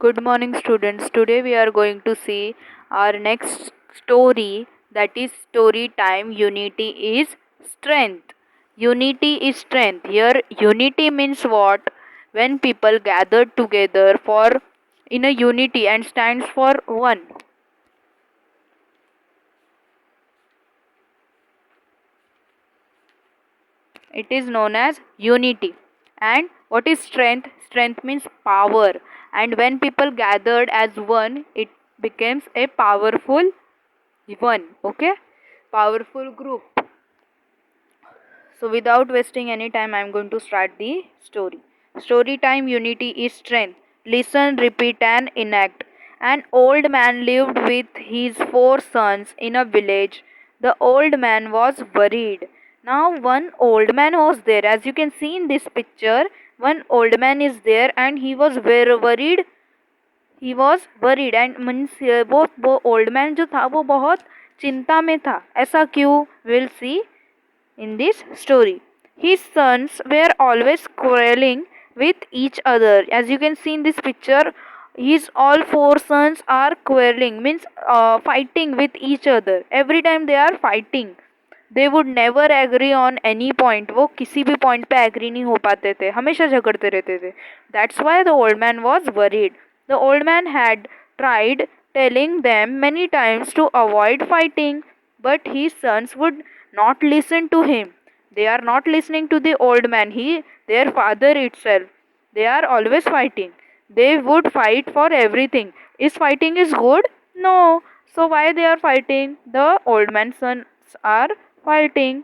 Good morning, students. Today we are going to see our next story, that is story time. Unity is strength. Unity is strength. Here, unity means what? When people gather together for in a unity and stands for one. It is known as unity. And what is strength? Strength means power. And when people gathered as one, it becomes a powerful one. Okay, powerful group. So without wasting any time, I am going to start the story time. Unity is strength. Listen, repeat and enact. An old man lived with his 4 sons in a village. The old man was worried. Now one old man was there, as you can see in this picture. One old man is there and he was very worried. He was worried and means वो old man जो था वो बहुत चिंता में था. ऐसा क्यों? Will see in this story. His sons were always quarreling with each other. As you can see in this picture, his all 4 sons are quarreling, means fighting with each other. Every time they are fighting. They would never agree on any point. वो किसी भी point पे agree नहीं हो पाते थे, हमेशा झगड़ते रहते थे. That's why the old man was worried. The old man had tried telling them many times to avoid fighting, but his sons would not listen to him. They are not listening to the old man, their father itself. They are always fighting. They would fight for everything. Is fighting is good? No. So why they are fighting? The old man's sons are fighting.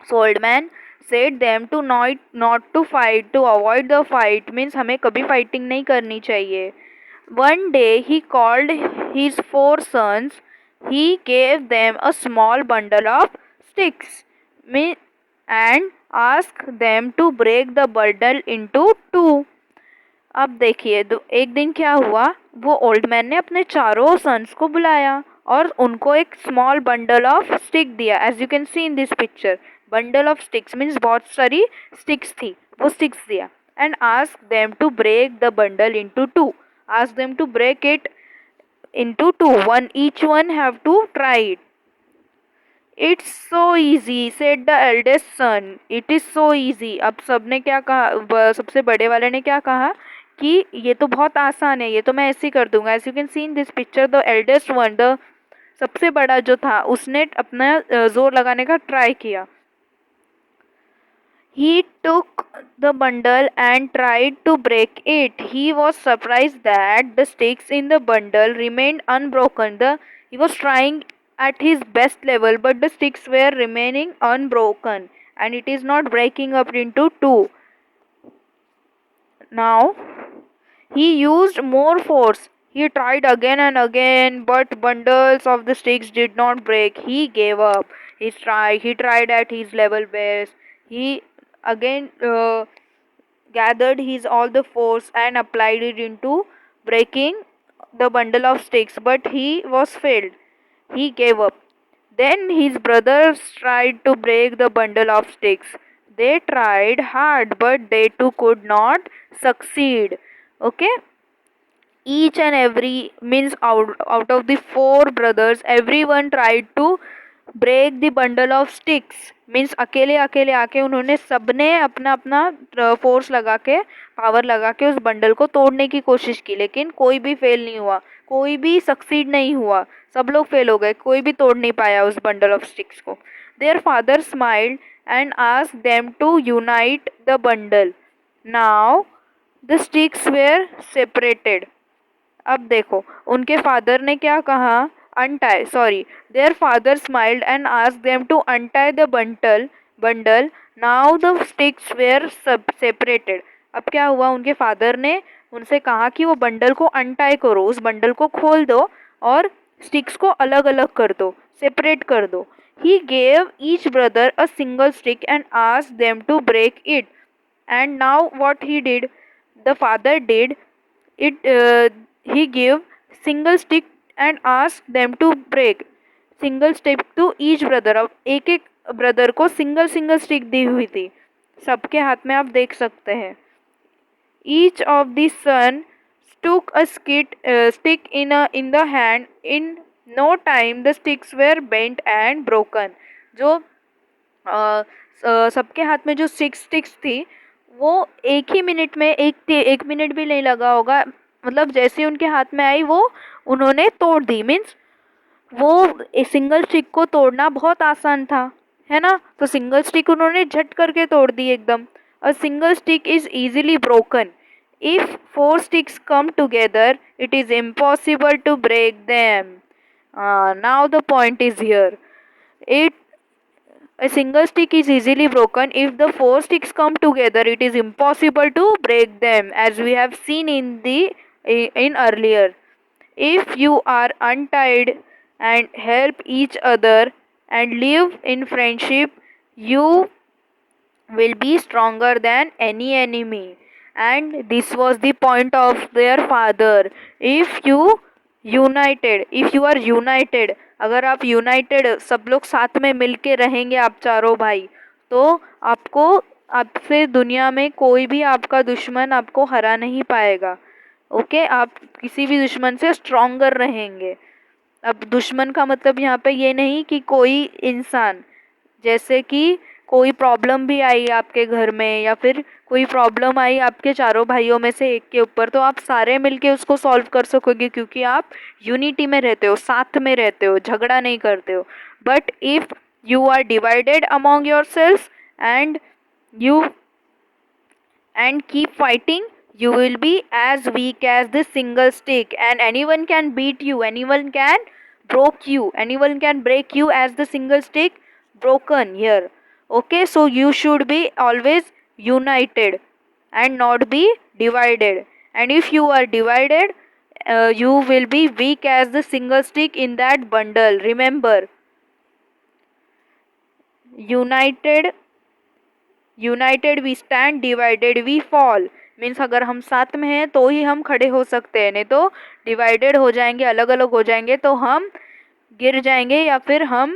So old man said them to not to fight, to avoid the fight. Means हमें कभी fighting नहीं करनी चाहिए. One day he called his 4 sons. He gave them a small bundle of sticks and asked them to break the bundle into two. अब देखिए, एक दिन क्या हुआ, वो ओल्ड मैन ने अपने चारों सन्स को बुलाया और उनको एक स्मॉल बंडल ऑफ स्टिक दिया. As you can see in this picture, bundle of sticks means बहुत सारी स्टिक्स थी, वो स्टिक्स दिया. And ask them to break the bundle into two. Ask them to break it into two. One each one have to try it. It's so easy said the eldest son. It is so easy. अब सबने क्या कहा, सबसे बड़े वाले ने क्या कहा कि ये तो बहुत आसान है, ये तो मैं ऐसे ही कर दूंगा. As you can see in this picture, the eldest one, the सबसे बड़ा जो था, उसने अपना जोर लगाने का ट्राई किया. He took the bundle and tried to break it. He was surprised that the sticks in the bundle remained unbroken. He was trying at his best level, but the sticks were remaining unbroken and it is not breaking up into two. Now he used more force. He tried again and again, but bundles of the sticks did not break. He gave up. He tried at his level best. He again gathered his all the force and applied it into breaking the bundle of sticks, but he was failed. He gave up. Then his brothers tried to break the bundle of sticks. They tried hard, but they too could not succeed. Okay, each and every means out of the 4 brothers, everyone tried to break the bundle of sticks. Means अकेले अकेले आके उन्होंने सबने अपना अपना force लगा के, power लगा के उस बंडल को तोड़ने की कोशिश की, लेकिन कोई भी फेल नहीं हुआ, कोई भी सक्सीड नहीं हुआ. सब लोग फेल हो गए, कोई भी तोड़ नहीं पाया उस बंडल ऑफ स्टिक्स को. Their father smiled and asked them to unite the bundle. Now the sticks were separated. अब देखो, उनके फादर ने क्या कहा, untie, sorry, their father smiled and asked them to untie the bundle. Now the sticks were separated. अब क्या हुआ, उनके फादर ने उनसे कहा कि वो बंडल को अनटाई करो, उस बंडल को खोल दो और स्टिक्स को अलग अलग कर दो, सेपरेट कर दो. He gave each brother a single stick and asked them to break it. And now what he did, the father did it. He gave single stick and asked them to break. Single stick to each brother. अब एक एक brother को single single stick दी हुई थी, सबके हाथ में आप देख सकते हैं. Each of the son took a stick in the hand. In no time the sticks were bent and broken. जो सबके हाथ में जो स्टिक्स थी वो एक ही मिनट में, एक मिनट भी नहीं लगा होगा, मतलब जैसे उनके हाथ में आई वो उन्होंने तोड़ दी। मीन्स वो सिंगल स्टिक को तोड़ना बहुत आसान था, है ना। तो सिंगल स्टिक उन्होंने झट करके तोड़ दी एकदम। A single stick is easily broken. If four sticks come together it is impossible to break them. Now the point is here. It A single stick is easily broken. If the four sticks come together, it is impossible to break them, as we have seen in earlier. If you are untied and help each other and live in friendship, you will be stronger than any enemy. And this was the point of their father. If you are united, अगर आप United सब लोग साथ में मिलके रहेंगे, आप चारों भाई, तो आपको, आपसे दुनिया में कोई भी आपका दुश्मन आपको हरा नहीं पाएगा। ओके, आप किसी भी दुश्मन से स्ट्रॉन्गर रहेंगे। अब दुश्मन का मतलब यहाँ पे ये नहीं कि कोई इंसान, जैसे कि कोई प्रॉब्लम भी आई आपके घर में या फिर कोई प्रॉब्लम आई आपके चारों भाइयों में से एक के ऊपर, तो आप सारे मिलके उसको सॉल्व कर सकोगे क्योंकि आप यूनिटी में रहते हो, साथ में रहते हो, झगड़ा नहीं करते हो। But if you are divided among yourself and you and keep fighting, you will be as weak as this single stick, and anyone can beat you, anyone can break you as the single stick broken here. Okay, so you should be always united and not be divided. And if you are divided, you will be weak as the single stick in that bundle. Remember, united we stand, divided we fall. Means अगर हम साथ में हैं तो ही हम खड़े हो सकते हैं, नहीं तो डिवाइडेड हो जाएंगे, अलग अलग हो जाएंगे तो हम गिर जाएंगे या फिर हम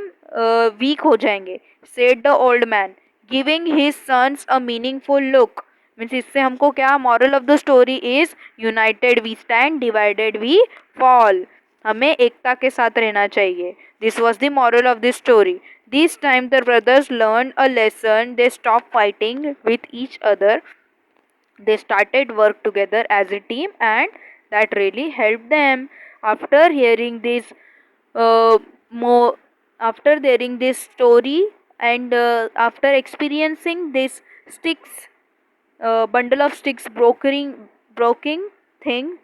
वीक हो जाएंगे। Said the old man giving his sons a meaningful look. Means इससे हमको क्या moral of the story is, united we stand, divided we fall. हमें एकता के साथ रहना चाहिए। This was the moral of this story. This time the brothers learned a lesson. They stopped fighting with each other. They started work together as a team, and that really helped them. After hearing this, uh, more after hearing this story, and after experiencing this sticks, bundle of sticks broken thing,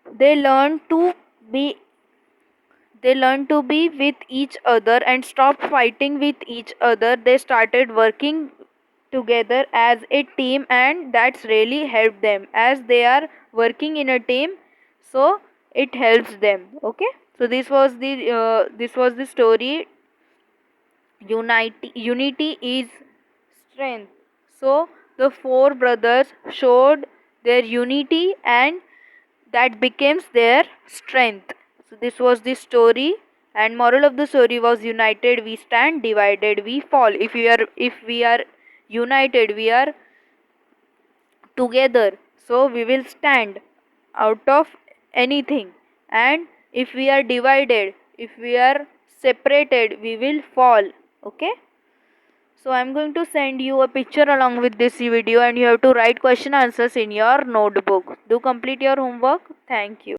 they learned to be they learned to be with each other and stopped fighting with each other. They started working together as a team, and that's really helped them as they are working in a team, so it helps them. Okay, so this was the story. Unity is strength. So the four brothers showed their unity, and that becomes their strength. So this was the story, and moral of the story was, united we stand, divided we fall. If we are united, we are together, so we will stand out of anything. And if we are divided, if we are separated, we will fall. Okay, so I'm going to send you a picture along with this video, and you have to write question answers in your notebook. Do complete your homework. Thank you.